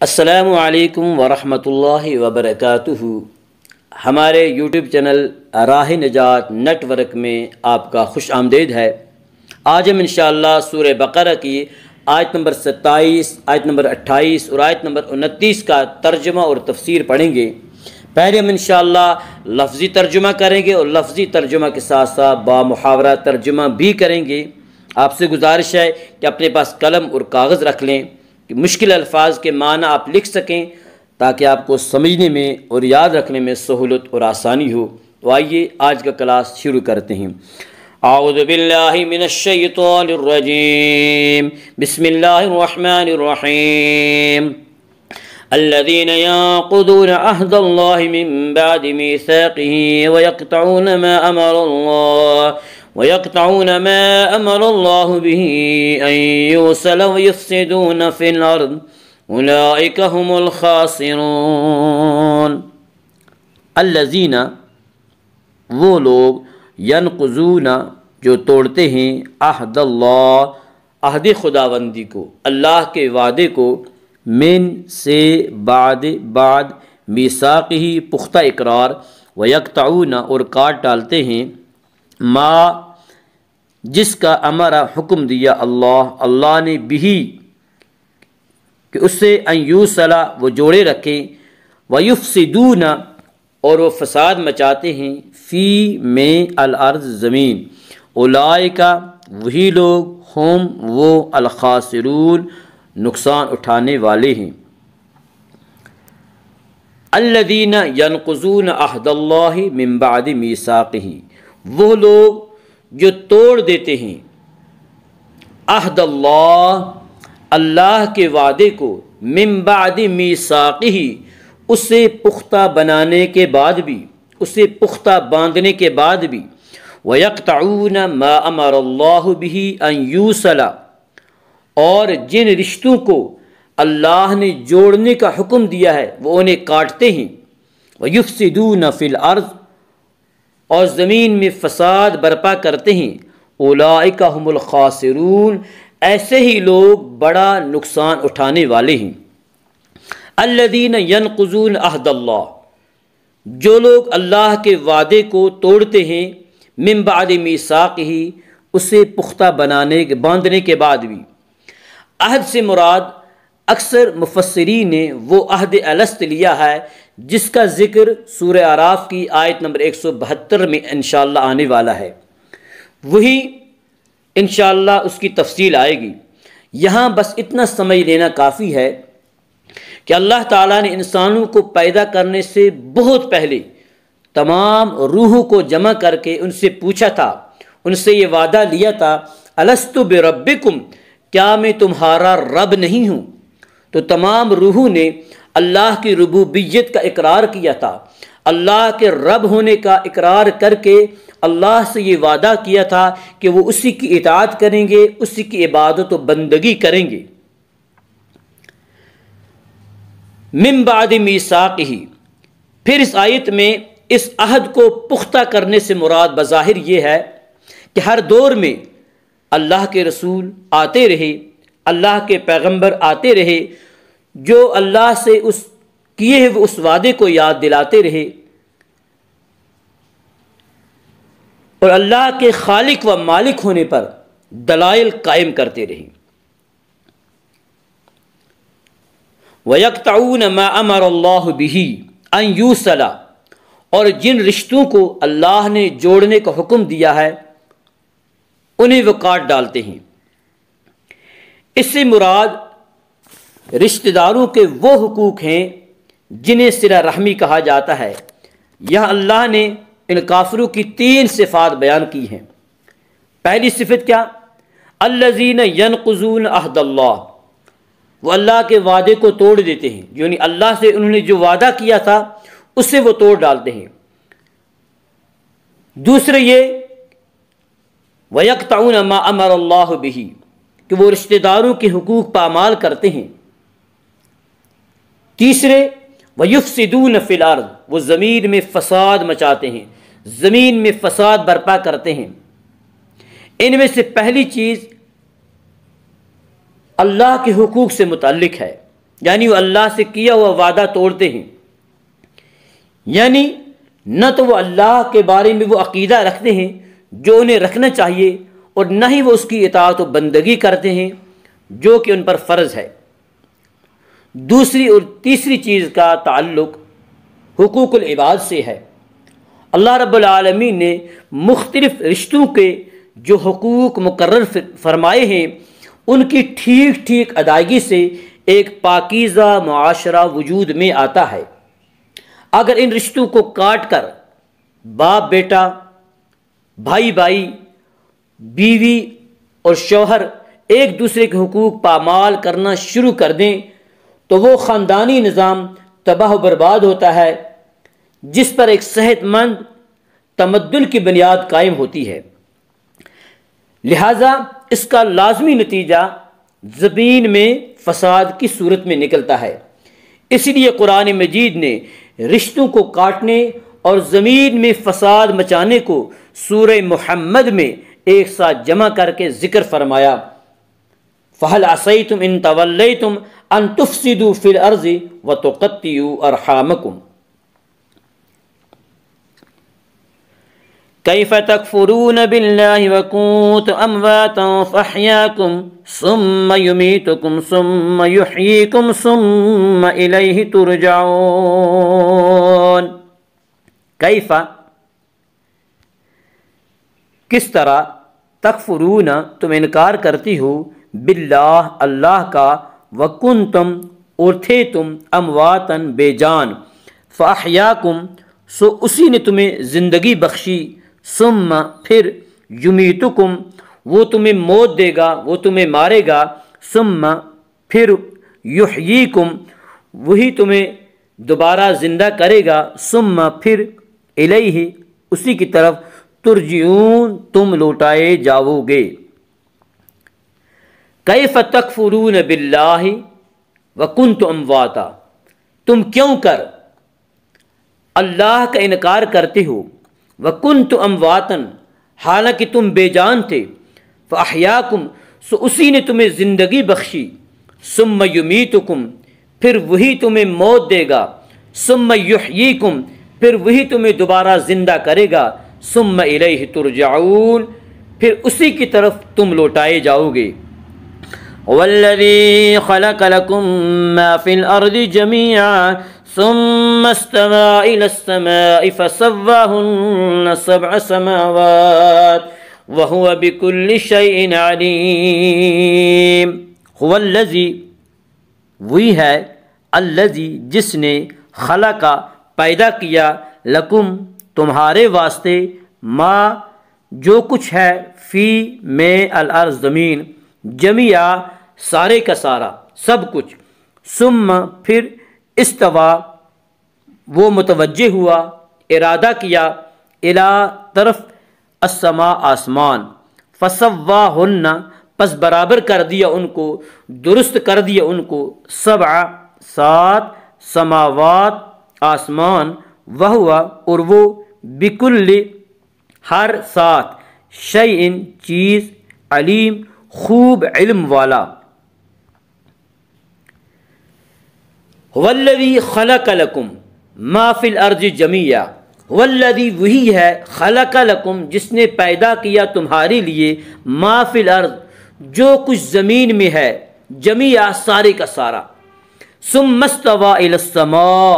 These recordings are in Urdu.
السلام علیکم ورحمۃ اللہ وبرکاتہ۔ ہمارے یوٹیوب چینل راہ نجات نیٹ ورک میں آپ کا خوش آمدید ہے۔ آج ہم انشاءاللہ سورہ بقرہ کی آیت نمبر 27، آیت نمبر 28 اور آیت نمبر 29 کا ترجمہ اور تفسیر پڑھیں گے۔ پہلے ہم انشاءاللہ لفظی ترجمہ کریں گے اور لفظی ترجمہ کے ساتھ ساتھ بامحاورہ ترجمہ بھی کریں گے۔ آپ سے گزارش ہے کہ اپنے پاس قلم اور کاغذ رکھ لیں کہ مشکل الفاظ کے معنی آپ لکھ سکیں تاکہ آپ کو سمجھنے میں اور یاد رکھنے میں سہولت اور آسانی ہو۔ تو آئیے آج کا کلاس شروع کرتے ہیں۔ اعوذ باللہ من الشیطان الرجیم، بسم اللہ الرحمن الرحیم۔ الذين ينقضون عهد الله من بعد ميثاقه ويقطعون ما أمر الله به أن يوصل ويفسدون في الأرض أولئك هم الخاسرون۔ الذين، وہ لوگ، ینقضون، جو توڑتے ہیں، عہد اللہ، عہد خداوندی کو، اللہ کے وعدے کو، من سے، بعد میثاقہ، پختہ اقرار، ویقطعون، اور کاٹ ڈالتے ہیں، ما، جس کا امرا، حکم دیا، اللہ نے بھی، کہ اس سے، ان یوصلا، وہ جوڑے رکھیں، ویفسدون، اور وہ فساد مچاتے ہیں، فی، میں، الارض، زمین، اولئک، وہی لوگ، ہم، وہ، الخاسرون، نقصان اٹھانے والے ہیں۔ الذین ینقضون عہد اللہ من بعد میثاقہ، وہ لوگ جو توڑ دیتے ہیں عہد اللہ، اللہ کے وعدے کو، من بعد میثاقہ، اسے پختہ بنانے کے بعد بھی، اسے پختہ باندھنے کے بعد بھی، وَيَقْطَعُونَ مَا أَمَرَ اللَّهُ بِهِ أَن يُوصَلَ، اور جن رشتوں کو اللہ نے جوڑنے کا حکم دیا ہے وہ انہیں کاٹتے ہیں، وَيُفْسِدُونَ فِي الْأَرْضِ، اور زمین میں فساد برپا کرتے ہیں، اولئک هم الخاسرون، ایسے ہی لوگ بڑا نقصان اٹھانے والے ہیں۔ الذین ینقضون عہد اللہ، جو لوگ اللہ کے وعدے کو توڑتے ہیں، من بعد میثاقہ، اسے پختہ باندھنے کے بعد بھی۔ عہد سے مراد اکثر مفسرین نے وہ عہد الست لیا ہے جس کا ذکر سورہ اعراف کی آیت نمبر 172 میں انشاءاللہ آنے والا ہے، وہی انشاءاللہ اس کی تفصیل آئے گی۔ یہاں بس اتنا سمجھ لینا کافی ہے کہ اللہ تعالیٰ نے انسانوں کو پیدا کرنے سے بہت پہلے تمام روحوں کو جمع کر کے ان سے پوچھا تھا، ان سے یہ وعدہ لیا تھا، الست بربکم، کیا میں تمہارا رب نہیں ہوں؟ تو تمام روحوں نے اللہ کی ربوبیت کا اقرار کیا تھا، اللہ کے رب ہونے کا اقرار کر کے اللہ سے یہ وعدہ کیا تھا کہ وہ اسی کی اطاعت کریں گے، اسی کی عبادت و بندگی کریں گے۔ من بعد میثاقہ، پھر اس آیت میں اس عہد کو پختہ کرنے سے مراد بظاہر یہ ہے کہ ہر دور میں اللہ کے رسول آتے رہے، اللہ کے پیغمبر آتے رہے، جو اللہ سے اس کیے ہوئے اس وعدے کو یاد دلاتے رہے اور اللہ کے خالق و مالک ہونے پر دلائل قائم کرتے رہے۔ وَيَقْطَعُونَ مَا أَمَرَ اللَّهُ بِهِ أَن يُوصَلَ، اور جن رشتوں کو اللہ نے جوڑنے کا حکم دیا ہے انہیں وہ کاٹ ڈالتے ہیں۔ اس سے مراد رشتہ داروں کے وہ حقوق ہیں جنہیں صلہ رحمی کہا جاتا ہے۔ یہاں اللہ نے ان کافروں کی 3 صفات بیان کی ہیں۔ پہلی صفت کیا؟ الذین ینقضون عہد اللہ، وہ اللہ کے وعدے کو توڑ دیتے ہیں، یعنی اللہ سے انہوں نے جو وعدہ کیا تھا اسے وہ توڑ ڈالتے ہیں۔ دوسرے یہ وَيَقْطَعُونَ مَا أَمَرَ اللَّهُ بِهِ، کہ وہ رشتہ داروں کے حقوق پامال کرتے ہیں۔ تیسرے وَيُفْسِدُونَ فِي الْأَرْضِ، وہ زمین میں فساد مچاتے ہیں، زمین میں فساد برپا کرتے ہیں۔ ان میں سے پہلی چیز اللہ کے حقوق سے متعلق ہے، یعنی وہ اللہ سے کیا ہوا وعدہ توڑتے ہیں، یعنی نہ تو وہ اللہ کے بارے میں وہ عقیدہ رکھتے ہیں جو انہیں رکھنا چاہیے، اور نہ ہی وہ اس کی اطاعت و بندگی کرتے ہیں جو کہ ان پر فرض ہے۔ دوسری اور تیسری چیز کا تعلق حقوق العباد سے ہے۔ اللہ رب العالمین نے مختلف رشتوں کے جو حقوق مقرر فرمائے ہیں ان کی ٹھیک ٹھیک ادائیگی سے ایک پاکیزہ معاشرہ وجود میں آتا ہے۔ اگر ان رشتوں کو کاٹ کر باپ بیٹا، بھائی بھائی، بیوی اور شوہر ایک دوسرے کے حقوق پامال کرنا شروع کر دیں تو وہ خاندانی نظام تباہ و برباد ہوتا ہے جس پر ایک صحت مند تمدن کی بنیاد قائم ہوتی ہے۔ لہذا اس کا لازمی نتیجہ زمین میں فساد کی صورت میں نکلتا ہے۔ اس لیے قرآن مجید نے رشتوں کو کاٹنے اور زمین میں فساد مچانے کو سورہ محمد میں ایک ساتھ جمع کر کے ذکر فرمایا، فَهَلْ عَصَيْتُمْ إِن تَوَلَّيْتُمْ أَن تُفْسِدُوا فِي الْأَرْضِ وَتُقَطِّعُوا أَرْحَامَكُمْ كَيْفَ تَكْفُرُونَ بِاللَّهِ وَكُنتُمْ أَمْوَاتًا فَأَحْيَاكُمْ ثُمَّ يُمِيتُكُمْ ثُمَّ يُحْيِيكُمْ ثُمَّ إِلَيْهِ تُرْجَعُونَ۔ کیف کس طرح، تکفرون تم انکار کرتی ہو، باللہ اللہ کا، وکنتم اور تھے تم، امواتن بے جان، فاحیاکم سو اسی نے تمہیں زندگی بخشی، ثم پھر، یمیتکم وہ تمہیں موت دے گا، وہ تمہیں مارے گا، ثم پھر، یحییکم وہی تمہیں دوبارہ زندہ کرے گا، ثم پھر، الیہ اسی کی طرف، ترجعون تم لوٹائے جاؤ گے۔ کیف تکفرون باللہ وکنتم امواتا، تم کیوں کر اللہ کا انکار کرتے ہو، وکنتم امواتن حالانکہ تم بے جان تھے، فاحیاکم سو اسی نے تمہیں زندگی بخشی، ثم یمیتکم پھر وہی تمہیں موت دے گا، ثم یحییکم پھر وہی تمہیں دوبارہ زندہ کرے گا، ثم الیہ ترجعون پھر اسی کی طرف تم لوٹائے جاؤ گے۔ والذی خلق لکم ما فی الارض جمیعا ثم استوى الى السماء فسواہن سبع سماوات وهو بكل شیء علیم۔ هو الذی وہی ہے، الذی جس نے، خلق پیدا کیا، لکم تمہارے واسطے، ما جو کچھ ہے، فی میں، الارض زمین، جمیعا سارے کا سارا سب کچھ، ثم پھر، استوا وہ متوجہ ہوا، ارادہ کیا، الی طرف، السماء آسمان، فسواہن پس برابر کر دیا ان کو، درست کر دیا ان کو، سبع سات، سماوات آسمان، وہو اور وہ، بکل ہر ساتھ، شیئن چیز، علیم خوب علم والا۔ والذی خلق لکم ما فی الارض جمیعا، والذی وہی ہے، خلق لکم جس نے پیدا کیا تمہارے لیے، ما فی الارض جو کچھ زمین میں ہے، جمیعا سارے کا سارا، ثم استوى الی السماء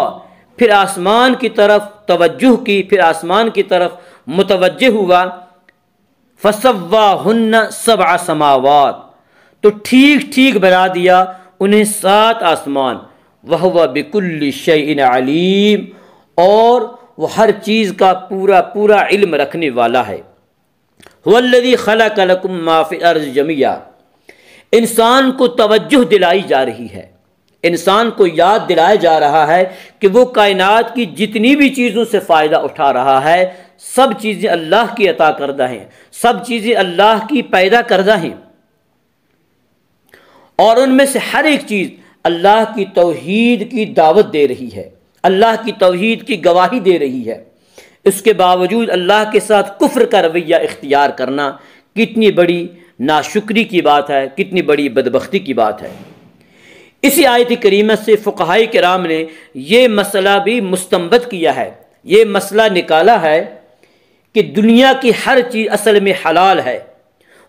پھر آسمان کی طرف توجہ کی، پھر آسمان کی طرف متوجہ ہوا، فسواہن سبع سماوات تو ٹھیک ٹھیک بنا دیا انہیں 7 آسمان، وہو بکل شیء علیم اور وہ ہر چیز کا پورا پورا علم رکھنے والا ہے۔ هو الذی خلق لکم ما فی الارض جمیعا، انسان کو توجہ دلائی جا رہی ہے، انسان کو یاد دلایا جا رہا ہے کہ وہ کائنات کی جتنی بھی چیزوں سے فائدہ اٹھا رہا ہے، سب چیزیں اللہ کی عطا کردہ ہیں، سب چیزیں اللہ کی پیدا کردہ ہیں، اور ان میں سے ہر ایک چیز اللہ کی توحید کی دعوت دے رہی ہے، اللہ کی توحید کی گواہی دے رہی ہے۔ اس کے باوجود اللہ کے ساتھ کفر کا رویہ اختیار کرنا کتنی بڑی ناشکری کی بات ہے، کتنی بڑی بدبختی کی بات ہے۔ اسی آیت کریمہ سے فقہائے کرام نے یہ مسئلہ بھی مستنبط کیا ہے، یہ مسئلہ نکالا ہے کہ دنیا کی ہر چیز اصل میں حلال ہے،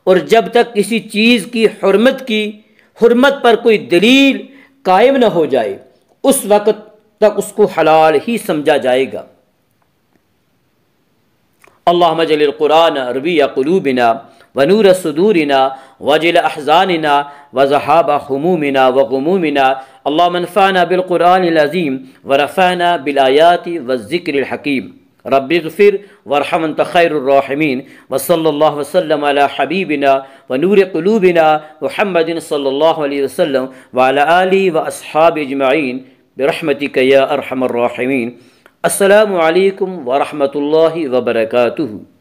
اور جب تک کسی چیز کی حرمت پر کوئی دلیل قائم نہ ہو جائے اس وقت تک اس کو حلال ہی سمجھا جائے گا۔ اللہم اجعل القرآن ربیع قلوبنا ونور صدورنا وجل احزاننا وذهاب همومنا وغمومنا اللهم انفعنا بالقرآن العظیم ورفعنا بالآیات والذکر الحکیم رب اغفر وارحم انت خیر الراحمین وصلی اللہ وسلم علی حبیبنا ونور قلوبنا محمد صلی اللہ علیہ وسلم وعلی آلہ واصحاب اجمعین برحمتک یا ارحم الراحمین۔ السلام علیکم ورحمۃ اللہ وبرکاتہ۔